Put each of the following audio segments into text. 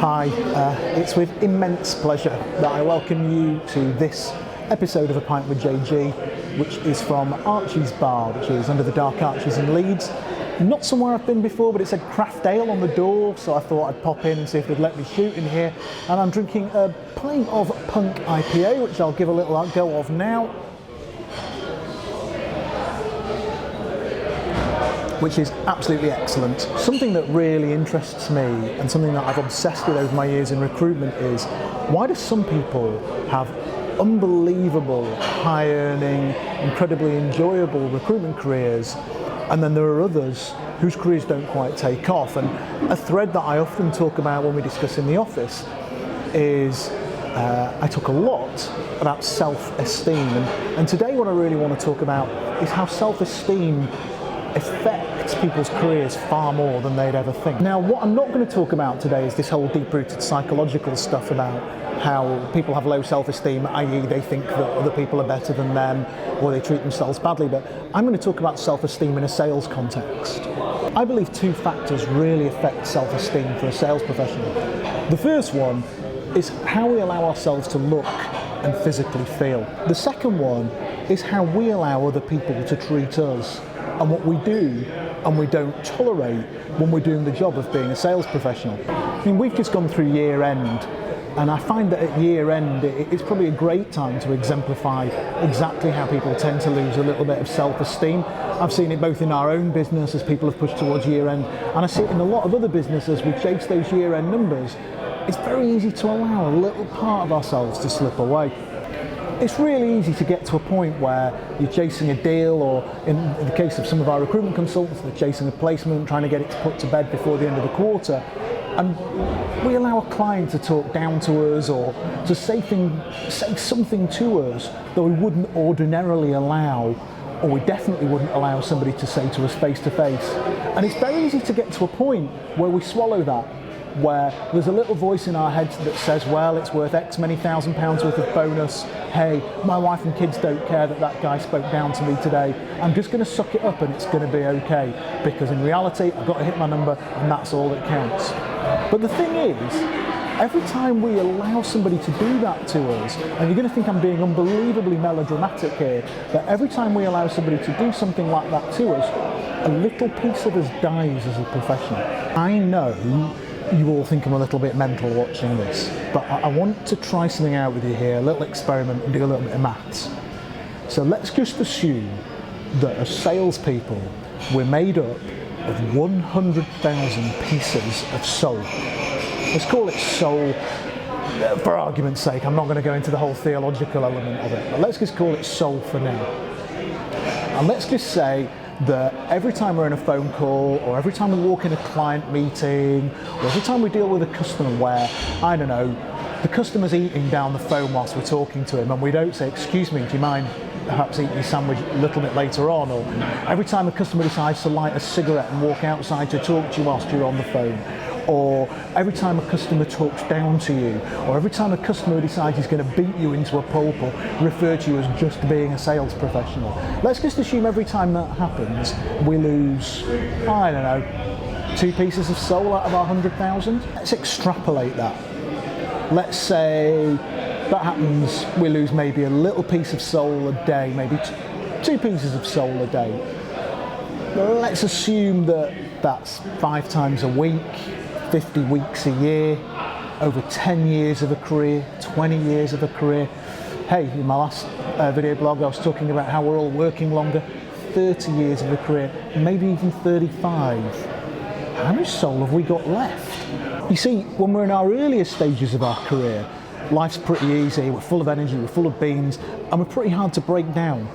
Hi, it's with immense pleasure that I welcome you to this episode of A Pint with JG, which is from Archie's Bar, which is under the Dark Arches in Leeds. Not somewhere I've been before, but it said craft ale on the door, so I thought I'd pop in and see if they'd let me shoot in here. And I'm drinking a pint of Punk IPA, which I'll give a little go of now, which is absolutely excellent. Something that really interests me and something that I've obsessed with over my years in recruitment is, why do some people have unbelievable, high-earning, incredibly enjoyable recruitment careers, and then there are others whose careers don't quite take off? And a thread that I often talk about when we discuss in the office is I talk a lot about self-esteem, and today what I really want to talk about is how self-esteem affects people's careers far more than they'd ever think. Now, what I'm not going to talk about today is this whole deep-rooted psychological stuff about how people have low self-esteem, i.e. they think that other people are better than them or they treat themselves badly, but I'm going to talk about self-esteem in a sales context. I believe two factors really affect self-esteem for a sales professional. The first one is how we allow ourselves to look and physically feel. The second one is how we allow other people to treat us, and what we do and we don't tolerate when we're doing the job of being a sales professional. I mean, we've just gone through year end, and I find that at year end it's probably a great time to exemplify exactly how people tend to lose a little bit of self-esteem. I've seen it both in our own business as people have pushed towards year end, and I see it in a lot of other businesses. We chase those year end numbers. It's very easy to allow a little part of ourselves to slip away. It's really easy to get to a point where you're chasing a deal, or in the case of some of our recruitment consultants, they're chasing a placement, trying to get it to put to bed before the end of the quarter. And we allow a client to talk down to us or to say something to us that we wouldn't ordinarily allow, or we definitely wouldn't allow somebody to say to us face to face. And it's very easy to get to a point where we swallow that, where there's a little voice in our heads that says, well, it's worth X many £1,000s worth of bonus. Hey, my wife and kids don't care that guy spoke down to me today. I'm just going to suck it up and it's going to be okay, because in reality, I've got to hit my number and that's all that counts. But the thing is, every time we allow somebody to do that to us, and you're going to think I'm being unbelievably melodramatic here, but every time we allow somebody to do something like that to us, a little piece of us dies as a professional. I know you all think I'm a little bit mental watching this, but I want to try something out with you here, a little experiment, and do a little bit of maths. So let's just assume that as salespeople, we're made up of 100,000 pieces of soul. Let's call it soul, for argument's sake. I'm not going to go into the whole theological element of it, but let's just call it soul for now. And let's just say that every time we're in a phone call, or every time we walk in a client meeting, or every time we deal with a customer where, I don't know, the customer's eating down the phone whilst we're talking to him and we don't say, excuse me, do you mind perhaps eating your sandwich a little bit later on? Or every time a customer decides to light a cigarette and walk outside to talk to you whilst you're on the phone, or every time a customer talks down to you, or every time a customer decides he's going to beat you into a pulp or refer to you as just being a sales professional. Let's just assume every time that happens, we lose, I don't know, 2 pieces of soul out of our 100,000. Let's extrapolate that. Let's say that happens, we lose maybe a little piece of soul a day, maybe 2 pieces of soul a day. Let's assume that that's 5 times a week, 50 weeks a year, over 10 years of a career, 20 years of a career. Hey, in my last video blog I was talking about how we're all working longer, 30 years of a career, maybe even 35. How much soul have we got left? You see, when we're in our earlier stages of our career, life's pretty easy, we're full of energy, we're full of beans, and we're pretty hard to break down.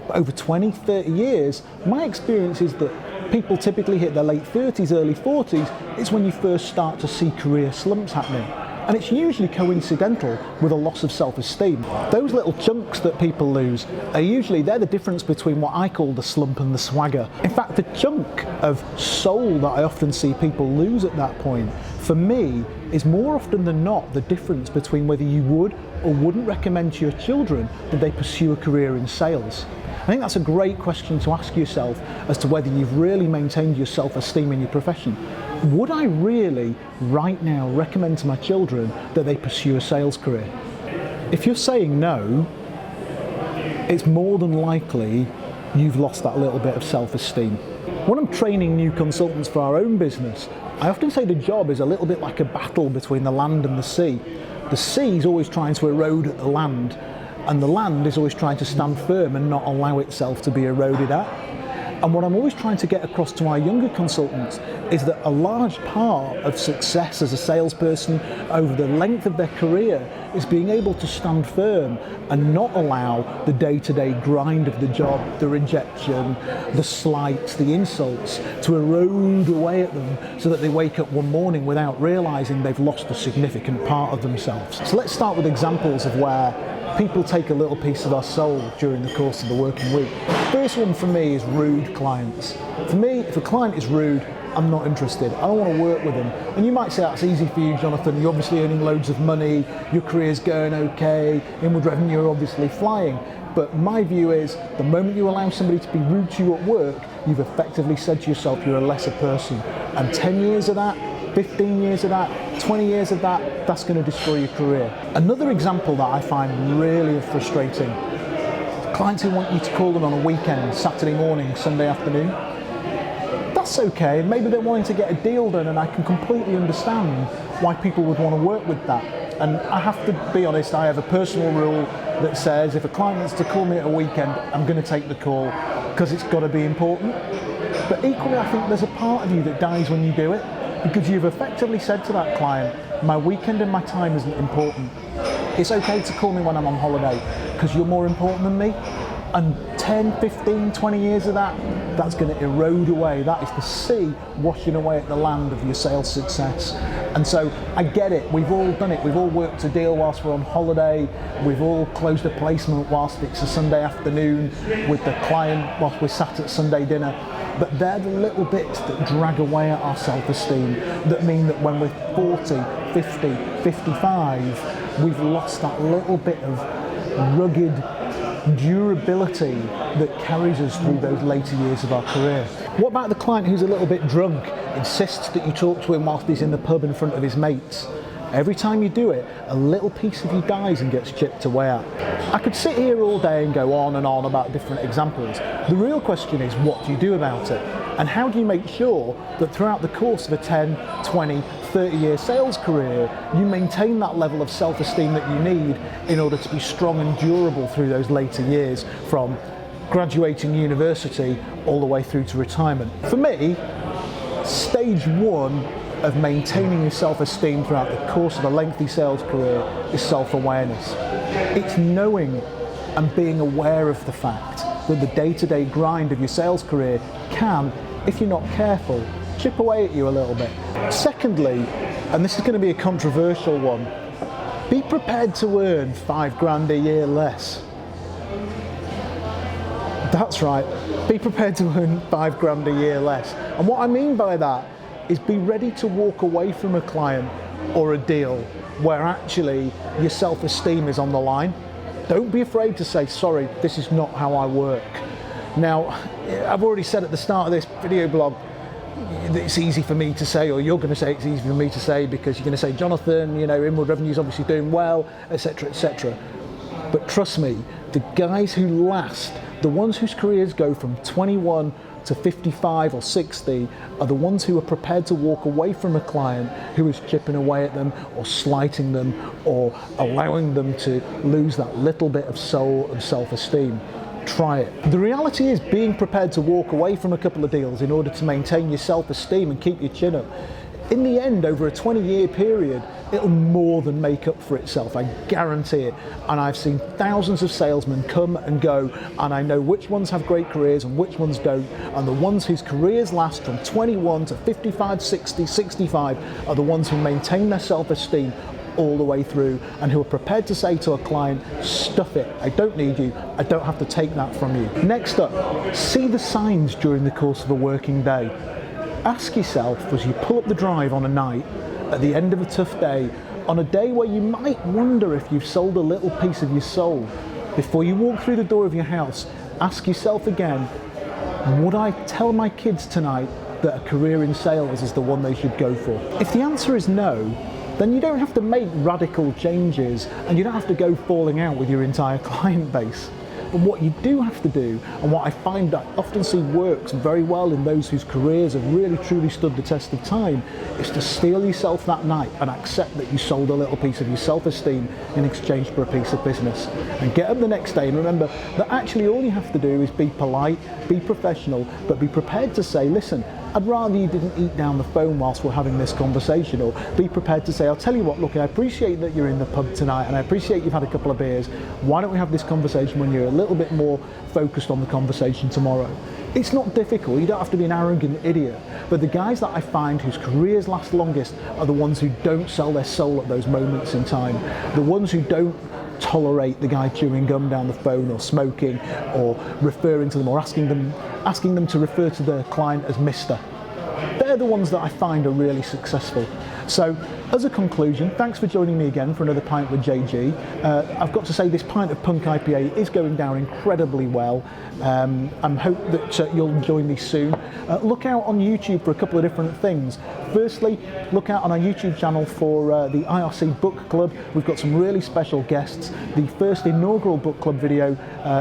But over 20, 30 years, my experience is that people typically hit their late 30s, early 40s, it's when you first start to see career slumps happening. And it's usually coincidental with a loss of self-esteem. Those little chunks that people lose are usually, they're the difference between what I call the slump and the swagger. In fact, the chunk of soul that I often see people lose at that point, for me, is more often than not the difference between whether you would or wouldn't recommend to your children that they pursue a career in sales. I think that's a great question to ask yourself as to whether you've really maintained your self-esteem in your profession. Would I really, right now, recommend to my children that they pursue a sales career? If you're saying no, it's more than likely you've lost that little bit of self-esteem. When I'm training new consultants for our own business, I often say the job is a little bit like a battle between the land and the sea. The sea is always trying to erode at the land, and the land is always trying to stand firm and not allow itself to be eroded at. And what I'm always trying to get across to our younger consultants is that a large part of success as a salesperson over the length of their career is being able to stand firm and not allow the day-to-day grind of the job, the rejection, the slights, the insults to erode away at them so that they wake up one morning without realizing they've lost a significant part of themselves. So let's start with examples of where people take a little piece of our soul during the course of the working week. First one for me is rude clients. For me, if a client is rude, I'm not interested. I don't want to work with them. And you might say that's easy for you, Jonathan. You're obviously earning loads of money, your career's going okay, inward revenue are obviously flying. But my view is the moment you allow somebody to be rude to you at work, you've effectively said to yourself you're a lesser person. And 10 years of that, 15 years of that, 20 years of that, that's going to destroy your career. Another example that I find really frustrating, clients who want you to call them on a weekend, Saturday morning, Sunday afternoon. That's okay, maybe they're wanting to get a deal done, and I can completely understand why people would want to work with that. And I have to be honest, I have a personal rule that says if a client wants to call me at a weekend, I'm going to take the call because it's got to be important. But equally, I think there's a part of you that dies when you do it, because you've effectively said to that client, my weekend and my time isn't important. It's okay to call me when I'm on holiday because you're more important than me. And 10, 15, 20 years of that, that's going to erode away. That is the sea washing away at the land of your sales success. And so I get it, we've all done it. We've all worked a deal whilst we're on holiday. We've all closed a placement whilst it's a Sunday afternoon with the client whilst we're sat at Sunday dinner. But they're the little bits that drag away at our self-esteem, that mean that when we're 40, 50, 55, we've lost that little bit of rugged durability that carries us through those later years of our career. What about the client who's a little bit drunk, insists that you talk to him whilst he's in the pub in front of his mates? Every time you do it, a little piece of you dies and gets chipped away at. I could sit here all day and go on and on about different examples. The real question is, what do you do about it? And how do you make sure that throughout the course of a 10, 20, 30-year sales career, you maintain that level of self-esteem that you need in order to be strong and durable through those later years, from graduating university all the way through to retirement? For me, stage one of maintaining your self-esteem throughout the course of a lengthy sales career is self-awareness. It's knowing and being aware of the fact that the day-to-day grind of your sales career can, if you're not careful, chip away at you a little bit. Secondly, and this is going to be a controversial one, be prepared to earn $5,000 a year less. That's right, be prepared to earn $5,000 a year less. And what I mean by that is be ready to walk away from a client or a deal where actually your self-esteem is on the line. Don't be afraid to say, sorry, this is not how I work. Now, I've already said at the start of this video blog, it's easy for me to say, or you're going to say it's easy for me to say, because you're going to say, Jonathan, you know, inward revenue is obviously doing well, etc., etc. But trust me, the guys who last, the ones whose careers go from 21 to 55 or 60 are the ones who are prepared to walk away from a client who is chipping away at them or slighting them or allowing them to lose that little bit of soul and self-esteem. Try it. The reality is, being prepared to walk away from a couple of deals in order to maintain your self-esteem and keep your chin up, in the end, over a 20-year period, it'll more than make up for itself, I guarantee it. And I've seen thousands of salesmen come and go, and I know which ones have great careers and which ones don't, and the ones whose careers last from 21 to 55, 60, 65 are the ones who maintain their self-esteem all the way through, and who are prepared to say to a client, stuff it, I don't need you, I don't have to take that from you. Next up, see the signs during the course of a working day. Ask yourself, as you pull up the drive on a night, at the end of a tough day, on a day where you might wonder if you've sold a little piece of your soul, before you walk through the door of your house, ask yourself again, would I tell my kids tonight that a career in sales is the one they should go for? If the answer is no, then you don't have to make radical changes and you don't have to go falling out with your entire client base. But what you do have to do, and what I find I often see works very well in those whose careers have really truly stood the test of time, is to steel yourself that night and accept that you sold a little piece of your self-esteem in exchange for a piece of business. And get up the next day and remember that actually all you have to do is be polite, be professional, but be prepared to say, listen, I'd rather you didn't eat down the phone whilst we're having this conversation, or be prepared to say, I'll tell you what, look, I appreciate that you're in the pub tonight and I appreciate you've had a couple of beers. Why don't we have this conversation when you're a little bit more focused on the conversation tomorrow? It's not difficult, you don't have to be an arrogant idiot, but the guys that I find whose careers last longest are the ones who don't sell their soul at those moments in time, the ones who don't tolerate the guy chewing gum down the phone or smoking or referring to them or asking them to refer to the client as Mr. They're the ones that I find are really successful. So as a conclusion, thanks for joining me again for another Pint with JG. I've got to say this pint of Punk IPA is going down incredibly well. I hope that you'll join me soon. Look out on YouTube for a couple of different things. Firstly, look out on our YouTube channel for the IRC Book Club. We've got some really special guests. The first inaugural book club video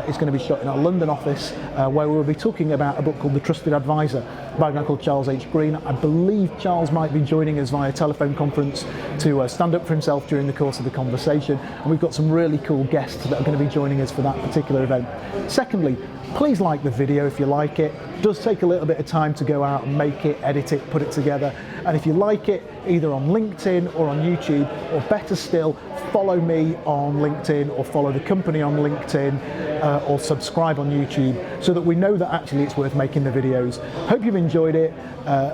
is going to be shot in our London office, where we'll be talking about a book called The Trusted Advisor by a guy called Charles H. Green. I believe Charles might be joining us via telephone conference to stand up for himself during the course of the conversation, and we've got some really cool guests that are going to be joining us for that particular event. Secondly, please like the video if you like it. It does take a little bit of time to go out and make it, edit it, put it together, and if you like it, either on LinkedIn or on YouTube, or better still, follow me on LinkedIn or follow the company on LinkedIn, or subscribe on YouTube, so that we know that actually it's worth making the videos. Hope you've enjoyed it,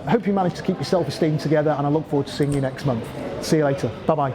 hope you managed to keep your self-esteem together, and I look forward to seeing you next month. See you later, bye bye.